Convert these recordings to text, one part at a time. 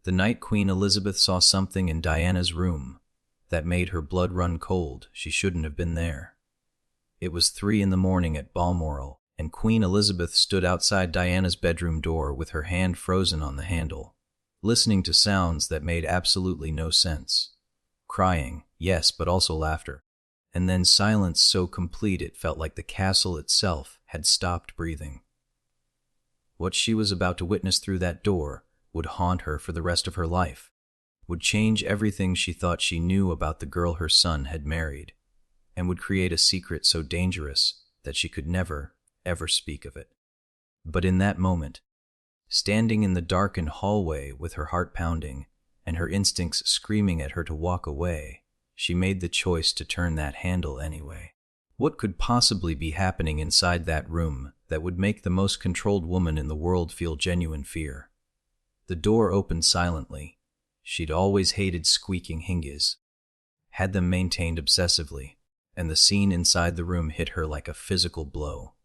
The night Queen Elizabeth saw something in Diana's room that made her blood run cold. She shouldn't have been there. It was 3 in the morning at Balmoral, and Queen Elizabeth stood outside Diana's bedroom door with her hand frozen on the handle, listening to sounds that made absolutely no sense. Crying, yes, but also laughter. And then silence so complete it felt like the castle itself had stopped breathing. What she was about to witness through that door would haunt her for the rest of her life, would change everything she thought she knew about the girl her son had married, and would create a secret so dangerous that she could never, ever speak of it. But in that moment, standing in the darkened hallway with her heart pounding and her instincts screaming at her to walk away, she made the choice to turn that handle anyway. What could possibly be happening inside that room that would make the most controlled woman in the world feel genuine fear? The door opened silently. She'd always hated squeaking hinges, had them maintained obsessively, and the scene inside the room hit her like a physical blow.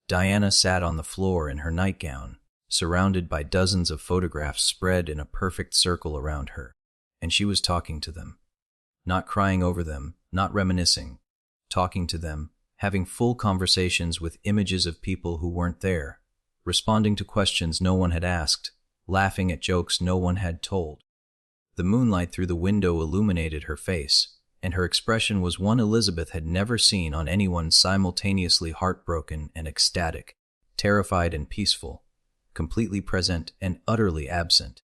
Diana sat on the floor in her nightgown, surrounded by dozens of photographs spread in a perfect circle around her, and she was talking to them. Not crying over them, not reminiscing, talking to them, having full conversations with images of people who weren't there, responding to questions no one had asked, laughing at jokes no one had told. The moonlight through the window illuminated her face, and her expression was one Elizabeth had never seen on anyone, simultaneously heartbroken and ecstatic, terrified and peaceful, completely present and utterly absent.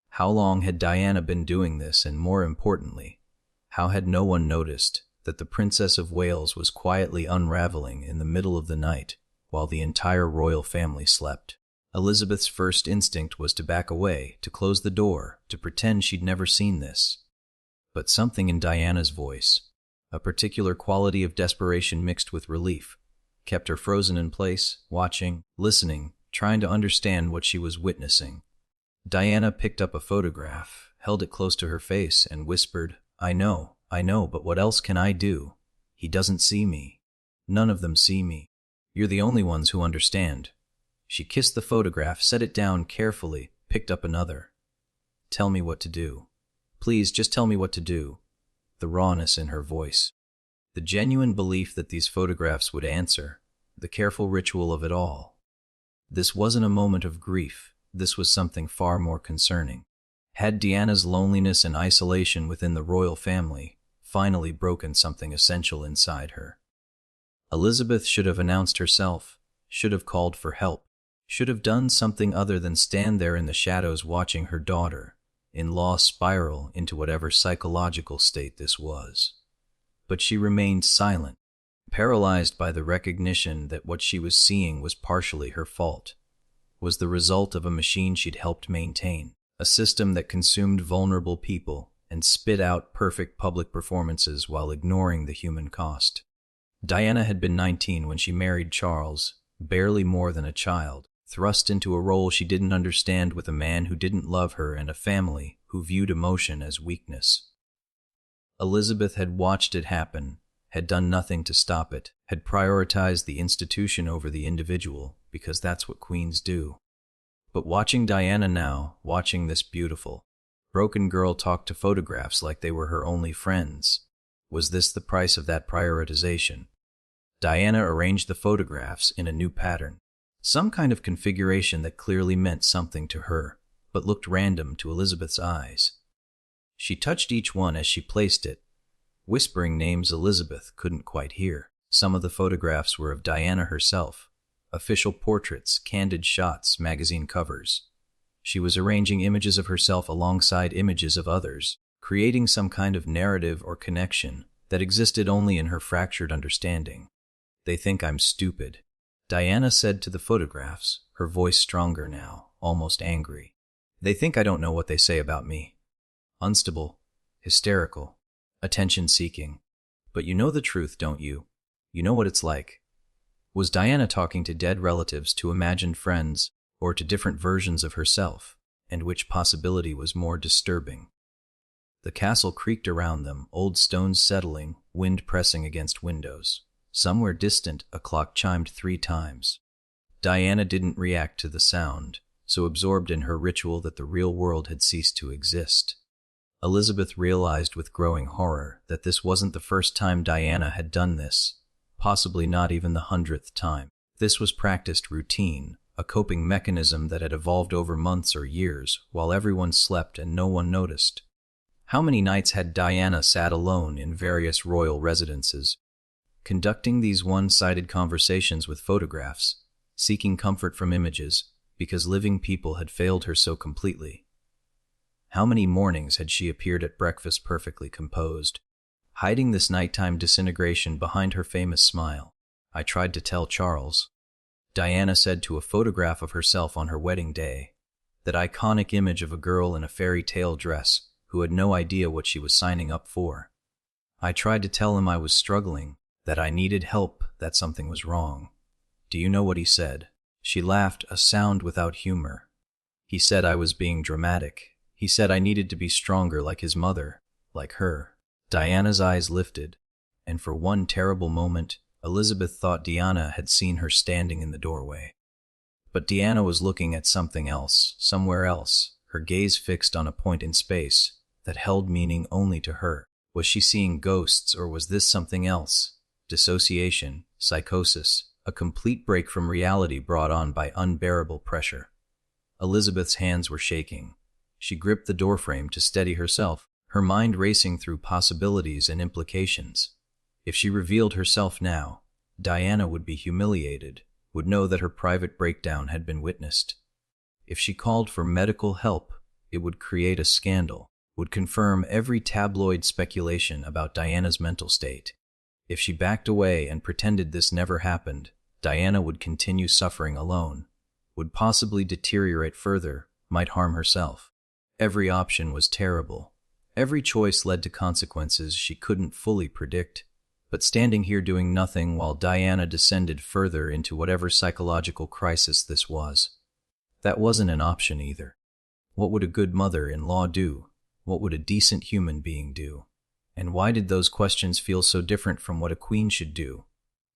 How long had Diana been doing this, and more importantly, how had no one noticed that the Princess of Wales was quietly unraveling in the middle of the night while the entire royal family slept? Elizabeth's first instinct was to back away, to close the door, to pretend she'd never seen this. But something in Diana's voice, a particular quality of desperation mixed with relief, kept her frozen in place, watching, listening, trying to understand what she was witnessing. Diana picked up a photograph, held it close to her face, and whispered, I know, but what else can I do? He doesn't see me. None of them see me. You're the only ones who understand." She kissed the photograph, set it down carefully, picked up another. "Tell me what to do. Please, just tell me what to do." The rawness in her voice, the genuine belief that these photographs would answer, the careful ritual of it all. This wasn't a moment of grief. This was something far more concerning. Had Diana's loneliness and isolation within the royal family finally broken something essential inside her? Elizabeth should have announced herself, should have called for help, should have done something other than stand there in the shadows watching her daughter-in-law spiral into whatever psychological state this was. But she remained silent, paralyzed by the recognition that what she was seeing was partially her fault, was the result of a machine she'd helped maintain, a system that consumed vulnerable people and spit out perfect public performances while ignoring the human cost. Diana had been 19 when she married Charles, barely more than a child, thrust into a role she didn't understand with a man who didn't love her and a family who viewed emotion as weakness. Elizabeth had watched it happen, had done nothing to stop it, had prioritized the institution over the individual, because that's what queens do. But watching Diana now, watching this beautiful, broken girl talk to photographs like they were her only friends, was this the price of that prioritization? Diana arranged the photographs in a new pattern, some kind of configuration that clearly meant something to her, but looked random to Elizabeth's eyes. She touched each one as she placed it, whispering names Elizabeth couldn't quite hear. Some of the photographs were of Diana herself, official portraits, candid shots, magazine covers. She was arranging images of herself alongside images of others, creating some kind of narrative or connection that existed only in her fractured understanding. "They think I'm stupid," Diana said to the photographs, her voice stronger now, almost angry. "They think I don't know what they say about me. Unstable, hysterical, attention-seeking. But you know the truth, don't you? You know what it's like." Was Diana talking to dead relatives, to imagined friends, or to different versions of herself? And which possibility was more disturbing? The castle creaked around them, old stones settling, wind pressing against windows. Somewhere distant, a clock chimed 3 times. Diana didn't react to the sound, so absorbed in her ritual that the real world had ceased to exist. Elizabeth realized with growing horror that this wasn't the first time Diana had done this, possibly not even the 100th time. This was practiced routine, a coping mechanism that had evolved over months or years while everyone slept and no one noticed. How many nights had Diana sat alone in various royal residences, conducting these one-sided conversations with photographs, seeking comfort from images, because living people had failed her so completely? How many mornings had she appeared at breakfast perfectly composed, hiding this nighttime disintegration behind her famous smile? "I tried to tell Charles," Diana said to a photograph of herself on her wedding day, that iconic image of a girl in a fairy tale dress who had no idea what she was signing up for. "I tried to tell him I was struggling, that I needed help, that something was wrong. Do you know what he said?" She laughed, a sound without humor. "He said I was being dramatic. He said I needed to be stronger like his mother, like her." Diana's eyes lifted, and for one terrible moment, Elizabeth thought Diana had seen her standing in the doorway. But Diana was looking at something else, somewhere else, her gaze fixed on a point in space that held meaning only to her. Was she seeing ghosts, or was this something else? Dissociation, psychosis, a complete break from reality brought on by unbearable pressure. Elizabeth's hands were shaking. She gripped the doorframe to steady herself, her mind racing through possibilities and implications. If she revealed herself now, Diana would be humiliated, would know that her private breakdown had been witnessed. If she called for medical help, it would create a scandal, would confirm every tabloid speculation about Diana's mental state. If she backed away and pretended this never happened, Diana would continue suffering alone, would possibly deteriorate further, might harm herself. Every option was terrible. Every choice led to consequences she couldn't fully predict. But standing here doing nothing while Diana descended further into whatever psychological crisis this was, that wasn't an option either. What would a good mother-in-law do? What would a decent human being do? And why did those questions feel so different from what a queen should do?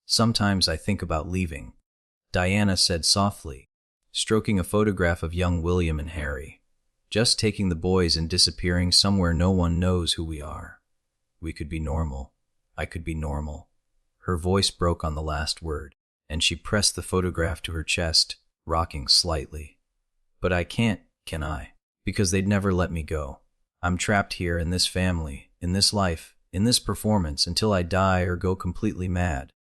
"Sometimes I think about leaving," Diana said softly, stroking a photograph of young William and Harry. "Just taking the boys and disappearing somewhere no one knows who we are. We could be normal. I could be normal." Her voice broke on the last word, and she pressed the photograph to her chest, rocking slightly. "But I can't, can I? Because they'd never let me go. I'm trapped here in this family, in this life, in this performance until I die or go completely mad.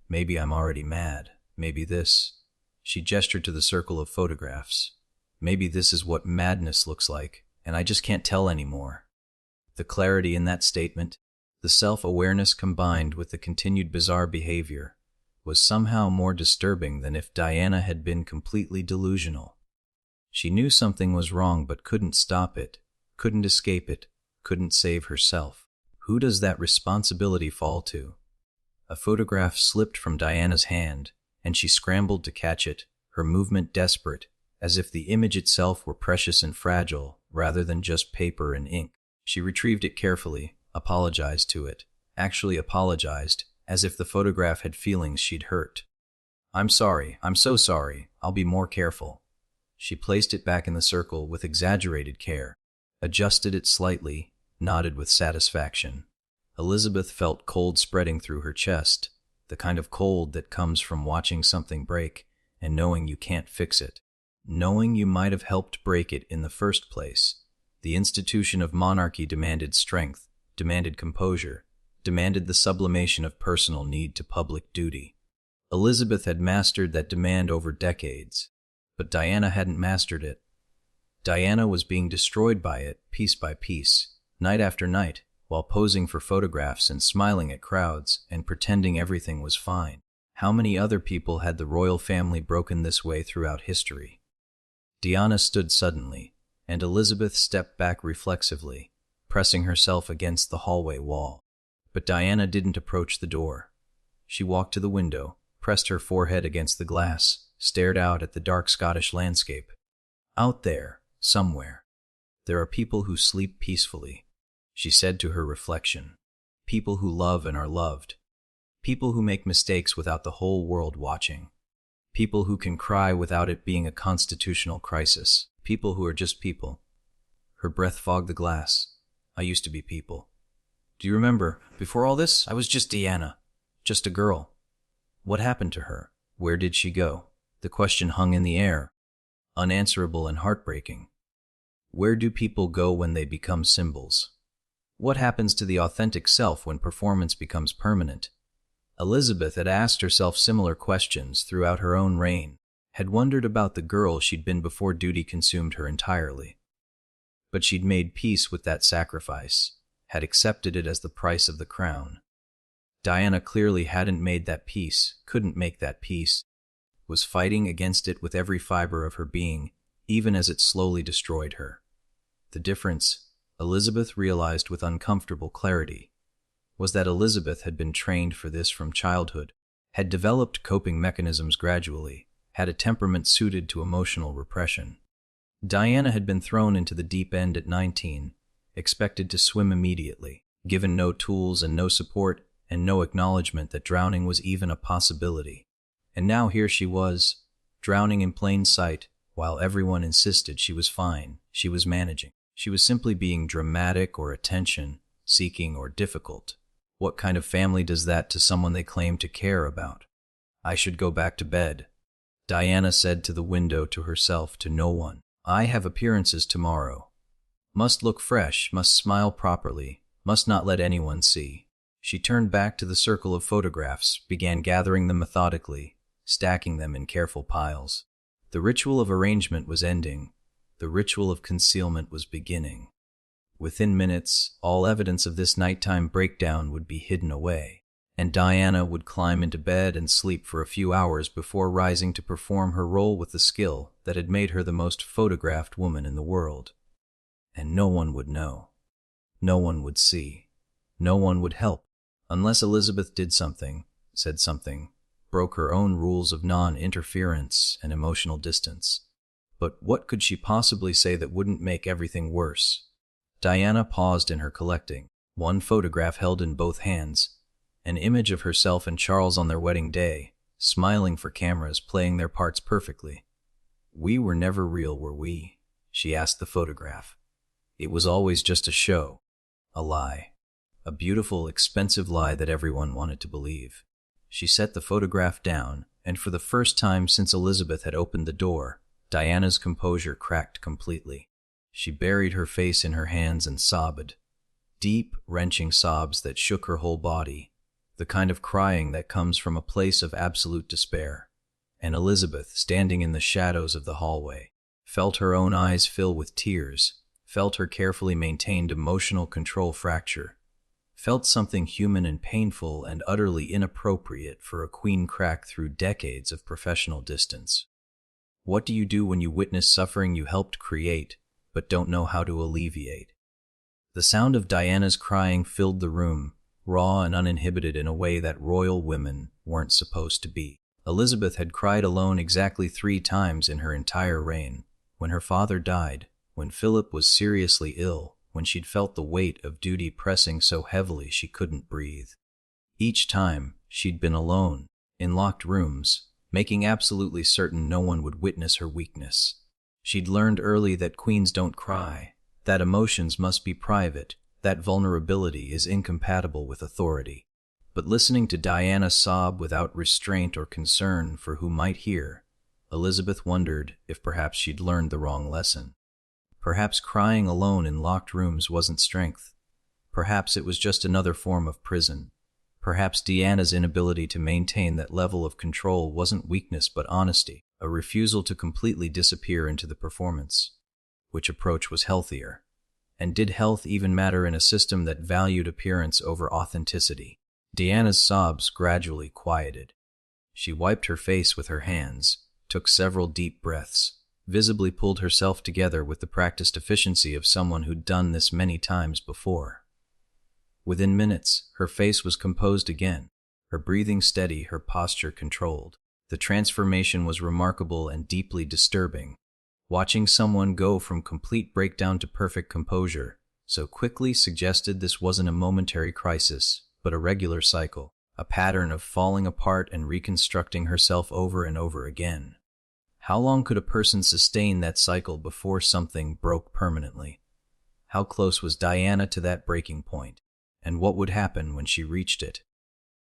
Maybe I'm already mad. Maybe this." She gestured to the circle of photographs. "Maybe this is what madness looks like, and I just can't tell anymore." The clarity in that statement, the self-awareness combined with the continued bizarre behavior, was somehow more disturbing than if Diana had been completely delusional. She knew something was wrong but couldn't stop it, couldn't escape it, couldn't save herself. Who does that responsibility fall to? A photograph slipped from Diana's hand, and she scrambled to catch it, her movement desperate, as if the image itself were precious and fragile, rather than just paper and ink. She retrieved it carefully, apologized to it, actually apologized, as if the photograph had feelings she'd hurt. "I'm sorry, I'm so sorry, I'll be more careful." She placed it back in the circle with exaggerated care, adjusted it slightly, nodded with satisfaction. Elizabeth felt cold spreading through her chest, the kind of cold that comes from watching something break and knowing you can't fix it, knowing you might have helped break it in the first place. The institution of monarchy demanded strength, demanded composure, demanded the sublimation of personal need to public duty. Elizabeth had mastered that demand over decades, but Diana hadn't mastered it. Diana was being destroyed by it, piece by piece, night after night, while posing for photographs and smiling at crowds and pretending everything was fine. How many other people had the royal family broken this way throughout history? Diana stood suddenly, and Elizabeth stepped back reflexively, pressing herself against the hallway wall. But Diana didn't approach the door. She walked to the window, pressed her forehead against the glass, stared out at the dark Scottish landscape. "Out there, somewhere, there are people who sleep peacefully," she said to her reflection. "People who love and are loved. People who make mistakes without the whole world watching. People who can cry without it being a constitutional crisis. People who are just people. Her breath fogged the glass. I used to be people. Do you remember, before all this, I was just Deanna. Just a girl. What happened to her? Where did she go? The question hung in the air, unanswerable and heartbreaking. Where do people go when they become symbols? What happens to the authentic self when performance becomes permanent? Elizabeth had asked herself similar questions throughout her own reign, had wondered about the girl she'd been before duty consumed her entirely. But she'd made peace with that sacrifice, had accepted it as the price of the crown. Diana clearly hadn't made that peace, couldn't make that peace, was fighting against it with every fiber of her being, even as it slowly destroyed her. The difference, Elizabeth realized with uncomfortable clarity, was that Elizabeth had been trained for this from childhood, had developed coping mechanisms gradually, had a temperament suited to emotional repression. Diana had been thrown into the deep end at 19, expected to swim immediately, given no tools and no support and no acknowledgement that drowning was even a possibility. And now here she was, drowning in plain sight, while everyone insisted she was fine, she was managing. She was simply being dramatic or attention-seeking or difficult. What kind of family does that to someone they claim to care about? I should go back to bed, Diana said to the window, to herself, to no one. I have appearances tomorrow. Must look fresh, must smile properly, must not let anyone see. She turned back to the circle of photographs, began gathering them methodically, stacking them in careful piles. The ritual of arrangement was ending. The ritual of concealment was beginning. Within minutes, all evidence of this nighttime breakdown would be hidden away, and Diana would climb into bed and sleep for a few hours before rising to perform her role with the skill that had made her the most photographed woman in the world. And no one would know. No one would see. No one would help, unless Elizabeth did something, said something, broke her own rules of non-interference and emotional distance. But what could she possibly say that wouldn't make everything worse? Diana paused in her collecting, one photograph held in both hands, an image of herself and Charles on their wedding day, smiling for cameras, playing their parts perfectly. We were never real, were we? She asked the photograph. It was always just a show, a lie, a beautiful, expensive lie that everyone wanted to believe. She set the photograph down, and for the first time since Elizabeth had opened the door, Diana's composure cracked completely. She buried her face in her hands and sobbed. Deep, wrenching sobs that shook her whole body, the kind of crying that comes from a place of absolute despair. And Elizabeth, standing in the shadows of the hallway, felt her own eyes fill with tears, felt her carefully maintained emotional control fracture, felt something human and painful and utterly inappropriate for a queen crack through decades of professional distance. What do you do when you witness suffering you helped create, but don't know how to alleviate? The sound of Diana's crying filled the room, raw and uninhibited in a way that royal women weren't supposed to be. Elizabeth had cried alone exactly 3 times in her entire reign, when her father died, when Philip was seriously ill, when she'd felt the weight of duty pressing so heavily she couldn't breathe. Each time, she'd been alone, in locked rooms, making absolutely certain no one would witness her weakness. She'd learned early that queens don't cry, that emotions must be private, that vulnerability is incompatible with authority. But listening to Diana sob without restraint or concern for who might hear, Elizabeth wondered if perhaps she'd learned the wrong lesson. Perhaps crying alone in locked rooms wasn't strength. Perhaps it was just another form of prison. Perhaps Diana's inability to maintain that level of control wasn't weakness but honesty, a refusal to completely disappear into the performance. Which approach was healthier? And did health even matter in a system that valued appearance over authenticity? Diana's sobs gradually quieted. She wiped her face with her hands, took several deep breaths, visibly pulled herself together with the practiced efficiency of someone who'd done this many times before. Within minutes, her face was composed again, her breathing steady, her posture controlled. The transformation was remarkable and deeply disturbing. Watching someone go from complete breakdown to perfect composure so quickly suggested this wasn't a momentary crisis, but a regular cycle, a pattern of falling apart and reconstructing herself over and over again. How long could a person sustain that cycle before something broke permanently? How close was Diana to that breaking point, and what would happen when she reached it?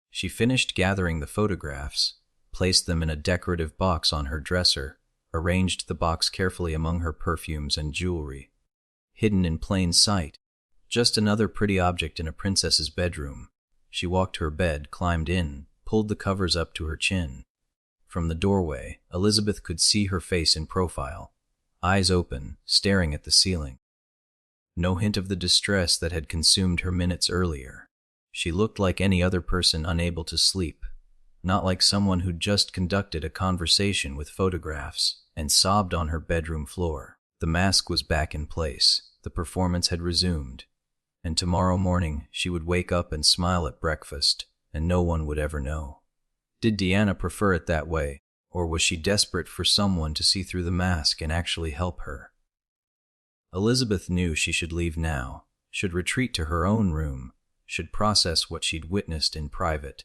She finished gathering the photographs, placed them in a decorative box on her dresser, arranged the box carefully among her perfumes and jewelry. Hidden in plain sight, just another pretty object in a princess's bedroom. She walked to her bed, climbed in, pulled the covers up to her chin. From the doorway, Elizabeth could see her face in profile, eyes open, staring at the ceiling. No hint of the distress that had consumed her minutes earlier. She looked like any other person unable to sleep, not like someone who'd just conducted a conversation with photographs and sobbed on her bedroom floor. The mask was back in place, the performance had resumed, and tomorrow morning she would wake up and smile at breakfast, and no one would ever know. Did Diana prefer it that way, or was she desperate for someone to see through the mask and actually help her? Elizabeth knew she should leave now, should retreat to her own room, should process what she'd witnessed in private.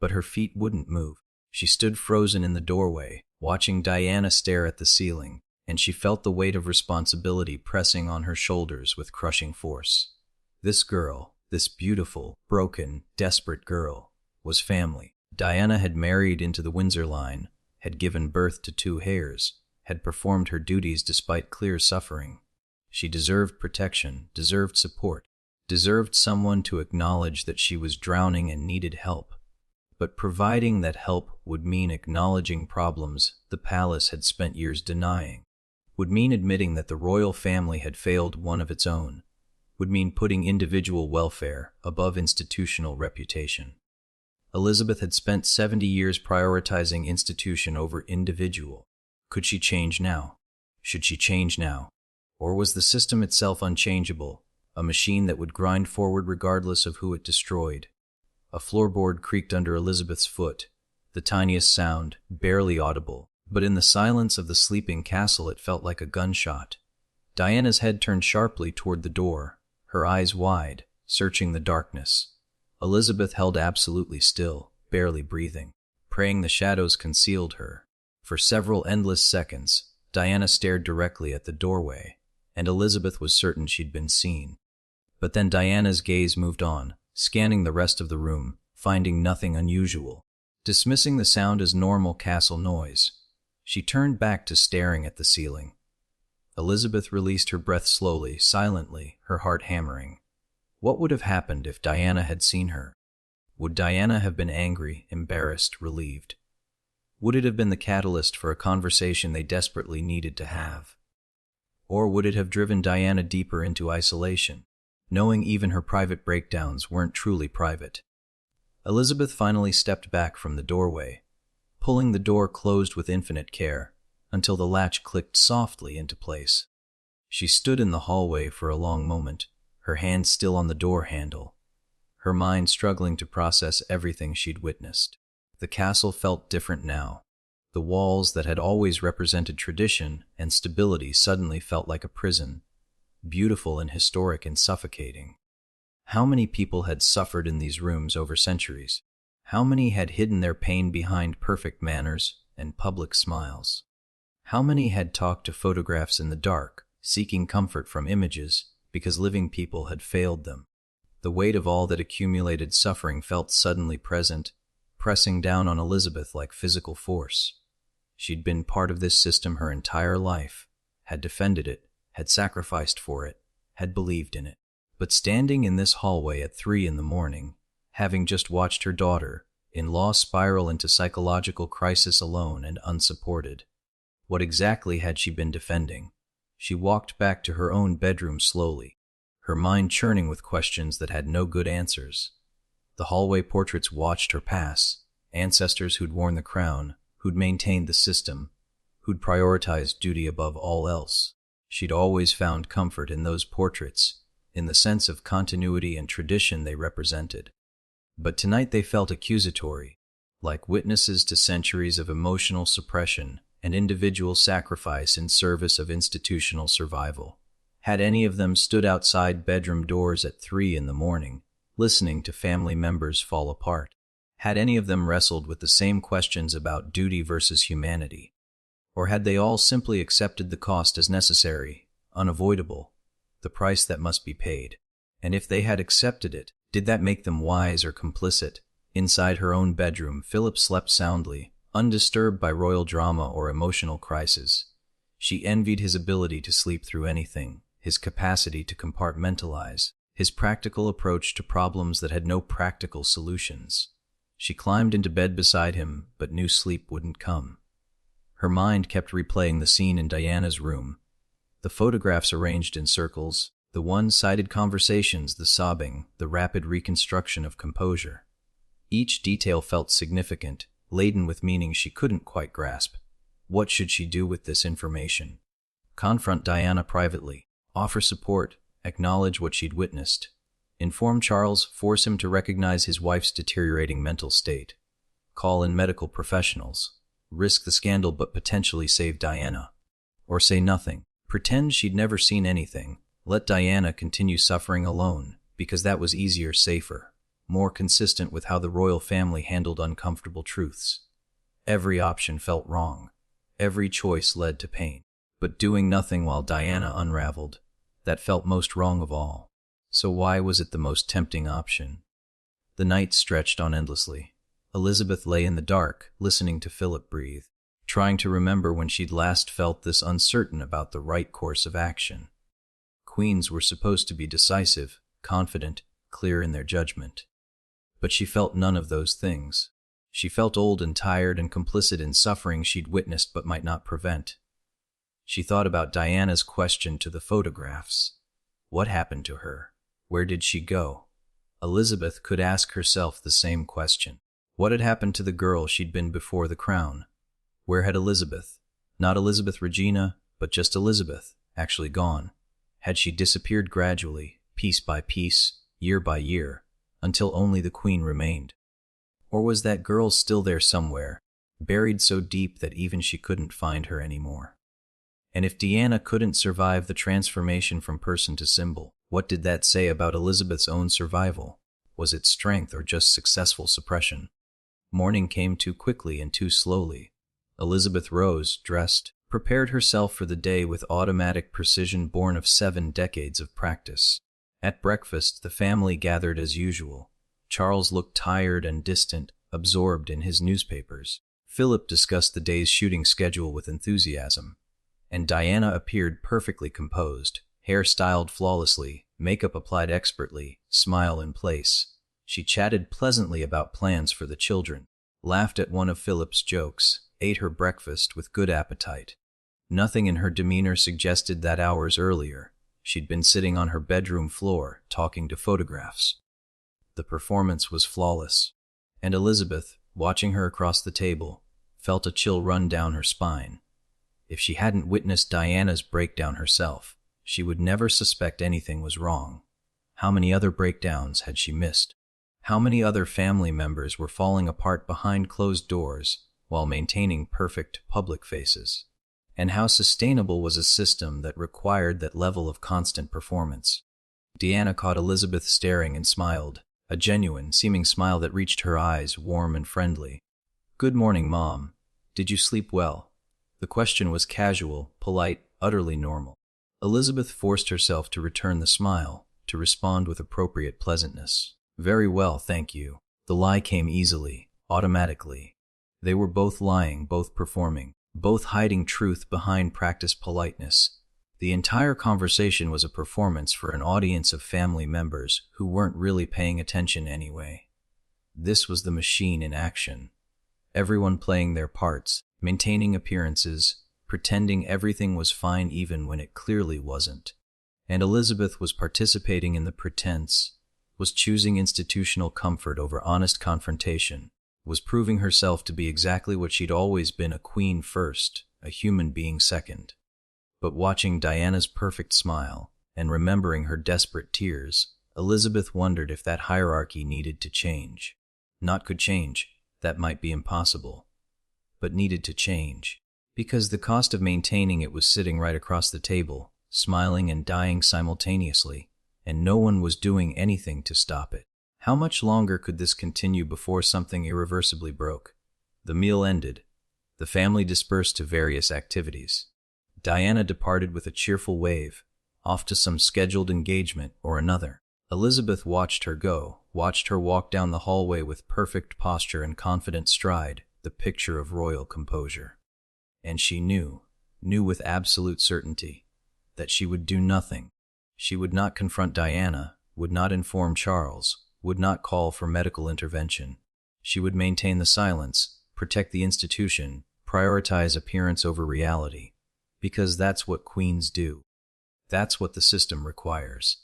But her feet wouldn't move. She stood frozen in the doorway, watching Diana stare at the ceiling, and she felt the weight of responsibility pressing on her shoulders with crushing force. This girl, this beautiful, broken, desperate girl, was family. Diana had married into the Windsor line, had given birth to 2 heirs, had performed her duties despite clear suffering. She deserved protection, deserved support, deserved someone to acknowledge that she was drowning and needed help. But providing that help would mean acknowledging problems the palace had spent years denying, would mean admitting that the royal family had failed one of its own, would mean putting individual welfare above institutional reputation. Elizabeth had spent 70 years prioritizing institution over individual. Could she change now? Should she change now? Or was the system itself unchangeable, a machine that would grind forward regardless of who it destroyed? A floorboard creaked under Elizabeth's foot, the tiniest sound, barely audible, but in the silence of the sleeping castle it felt like a gunshot. Diana's head turned sharply toward the door, her eyes wide, searching the darkness. Elizabeth held absolutely still, barely breathing, praying the shadows concealed her. For several endless seconds, Diana stared directly at the doorway, and Elizabeth was certain she'd been seen. But then Diana's gaze moved on, scanning the rest of the room, finding nothing unusual. Dismissing the sound as normal castle noise, she turned back to staring at the ceiling. Elizabeth released her breath slowly, silently, her heart hammering. What would have happened if Diana had seen her? Would Diana have been angry, embarrassed, relieved? Would it have been the catalyst for a conversation they desperately needed to have? Or would it have driven Diana deeper into isolation, knowing even her private breakdowns weren't truly private? Elizabeth finally stepped back from the doorway, pulling the door closed with infinite care, until the latch clicked softly into place. She stood in the hallway for a long moment, her hand still on the door handle, her mind struggling to process everything she'd witnessed. The castle felt different now. The walls that had always represented tradition and stability suddenly felt like a prison, beautiful and historic and suffocating. How many people had suffered in these rooms over centuries? How many had hidden their pain behind perfect manners and public smiles? How many had talked to photographs in the dark, seeking comfort from images because living people had failed them? The weight of all that accumulated suffering felt suddenly present, pressing down on Elizabeth like physical force. She'd been part of this system her entire life, had defended it, had sacrificed for it, had believed in it. But standing in this hallway at 3 in the morning, having just watched her daughter-in-law spiral into psychological crisis alone and unsupported, what exactly had she been defending? She walked back to her own bedroom slowly, her mind churning with questions that had no good answers. The hallway portraits watched her pass, ancestors who'd worn the crown, who'd maintained the system, who'd prioritized duty above all else. She'd always found comfort in those portraits, in the sense of continuity and tradition they represented. But tonight they felt accusatory, like witnesses to centuries of emotional suppression and individual sacrifice in service of institutional survival. Had any of them stood outside bedroom doors at 3 in the morning, listening to family members fall apart? Had any of them wrestled with the same questions about duty versus humanity? Or had they all simply accepted the cost as necessary, unavoidable, the price that must be paid? And if they had accepted it, did that make them wise or complicit? Inside her own bedroom, Philip slept soundly, undisturbed by royal drama or emotional crisis. She envied his ability to sleep through anything, his capacity to compartmentalize, his practical approach to problems that had no practical solutions. She climbed into bed beside him, but knew sleep wouldn't come. Her mind kept replaying the scene in Diana's room. The photographs arranged in circles, the one-sided conversations, the sobbing, the rapid reconstruction of composure. Each detail felt significant, laden with meaning she couldn't quite grasp. What should she do with this information? Confront Diana privately, offer support, acknowledge what she'd witnessed. Inform Charles, force him to recognize his wife's deteriorating mental state. Call in medical professionals. Risk the scandal but potentially save Diana. Or say nothing. Pretend she'd never seen anything. Let Diana continue suffering alone, because that was easier, safer, more consistent with how the royal family handled uncomfortable truths. Every option felt wrong. Every choice led to pain. But doing nothing while Diana unraveled, that felt most wrong of all. So why was it the most tempting option? The night stretched on endlessly. Elizabeth lay in the dark, listening to Philip breathe, trying to remember when she'd last felt this uncertain about the right course of action. Queens were supposed to be decisive, confident, clear in their judgment. But she felt none of those things. She felt old and tired and complicit in suffering she'd witnessed but might not prevent. She thought about Diana's question to the photographs. What happened to her? Where did she go? Elizabeth could ask herself the same question. What had happened to the girl she'd been before the crown? Where had Elizabeth, not Elizabeth Regina, but just Elizabeth, actually gone? Had she disappeared gradually, piece by piece, year by year, until only the Queen remained? Or was that girl still there somewhere, buried so deep that even she couldn't find her anymore? And if Diana couldn't survive the transformation from person to symbol, what did that say about Elizabeth's own survival? Was it strength or just successful suppression? Morning came too quickly and too slowly. Elizabeth rose, dressed, prepared herself for the day with automatic precision born of 7 decades of practice. At breakfast, the family gathered as usual. Charles looked tired and distant, absorbed in his newspapers. Philip discussed the day's shooting schedule with enthusiasm. And Diana appeared perfectly composed, hair styled flawlessly, makeup applied expertly, smile in place. She chatted pleasantly about plans for the children, laughed at one of Philip's jokes, ate her breakfast with good appetite. Nothing in her demeanor suggested that hours earlier she'd been sitting on her bedroom floor, talking to photographs. The performance was flawless, and Elizabeth, watching her across the table, felt a chill run down her spine. If she hadn't witnessed Diana's breakdown herself, she would never suspect anything was wrong. How many other breakdowns had she missed? How many other family members were falling apart behind closed doors while maintaining perfect public faces? And how sustainable was a system that required that level of constant performance? Diana caught Elizabeth staring and smiled, a genuine, seeming smile that reached her eyes, warm and friendly. "Good morning, Mom. Did you sleep well?" The question was casual, polite, utterly normal. Elizabeth forced herself to return the smile, to respond with appropriate pleasantness. "Very well, thank you." The lie came easily, automatically. They were both lying, both performing, both hiding truth behind practiced politeness. The entire conversation was a performance for an audience of family members who weren't really paying attention anyway. This was the machine in action. Everyone playing their parts, maintaining appearances, pretending everything was fine even when it clearly wasn't. And Elizabeth was participating in the pretense, was choosing institutional comfort over honest confrontation, was proving herself to be exactly what she'd always been, a queen first, a human being second. But watching Diana's perfect smile and remembering her desperate tears, Elizabeth wondered if that hierarchy needed to change. Not could change, that might be impossible, but needed to change, because the cost of maintaining it was sitting right across the table, smiling and dying simultaneously, and no one was doing anything to stop it. How much longer could this continue before something irreversibly broke? The meal ended. The family dispersed to various activities. Diana departed with a cheerful wave, off to some scheduled engagement or another. Elizabeth watched her go, watched her walk down the hallway with perfect posture and confident stride, the picture of royal composure. And she knew with absolute certainty, that she would do nothing. She would not confront Diana, would not inform Charles, would not call for medical intervention. She would maintain the silence, protect the institution, prioritize appearance over reality. Because that's what queens do. That's what the system requires.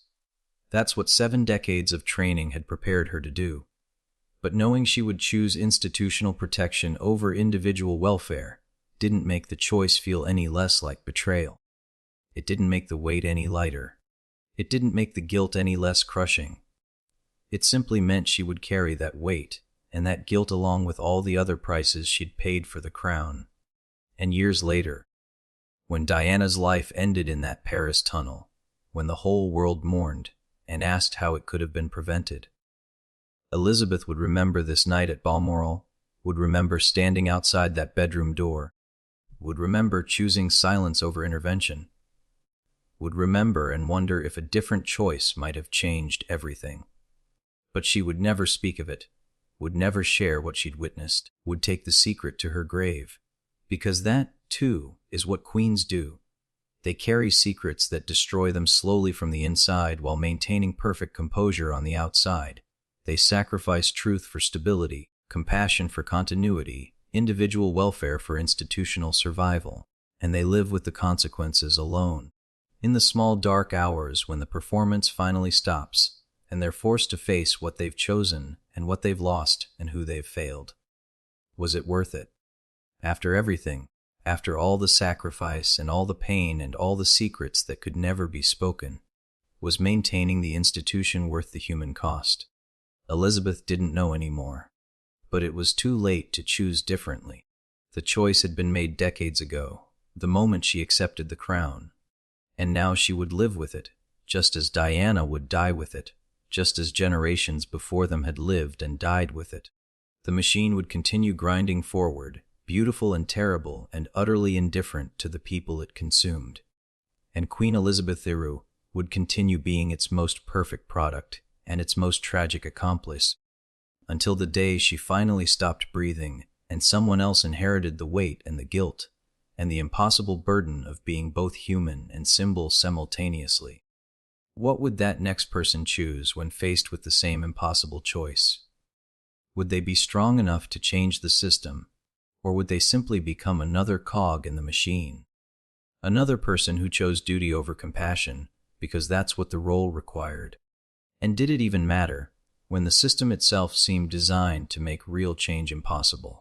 That's what 7 decades of training had prepared her to do. But knowing she would choose institutional protection over individual welfare didn't make the choice feel any less like betrayal. It didn't make the weight any lighter. It didn't make the guilt any less crushing. It simply meant she would carry that weight and that guilt along with all the other prices she'd paid for the crown. And years later, when Diana's life ended in that Paris tunnel, when the whole world mourned and asked how it could have been prevented, Elizabeth would remember this night at Balmoral, would remember standing outside that bedroom door, would remember choosing silence over intervention, would remember and wonder if a different choice might have changed everything. But she would never speak of it, would never share what she'd witnessed, would take the secret to her grave, because that, too, is what queens do. They carry secrets that destroy them slowly from the inside while maintaining perfect composure on the outside. They sacrifice truth for stability, compassion for continuity, individual welfare for institutional survival, and they live with the consequences alone. In the small dark hours when the performance finally stops, and they're forced to face what they've chosen and what they've lost and who they've failed. Was it worth it? After everything, after all the sacrifice and all the pain and all the secrets that could never be spoken, was maintaining the institution worth the human cost? Elizabeth didn't know anymore, but it was too late to choose differently. The choice had been made decades ago, the moment she accepted the crown, and now she would live with it, just as Diana would die with it, just as generations before them had lived and died with it. The machine would continue grinding forward, beautiful and terrible and utterly indifferent to the people it consumed. And Queen Elizabeth II would continue being its most perfect product and its most tragic accomplice, until the day she finally stopped breathing and someone else inherited the weight and the guilt and the impossible burden of being both human and symbol simultaneously. What would that next person choose when faced with the same impossible choice? Would they be strong enough to change the system, or would they simply become another cog in the machine? Another person who chose duty over compassion because that's what the role required. And did it even matter when the system itself seemed designed to make real change impossible?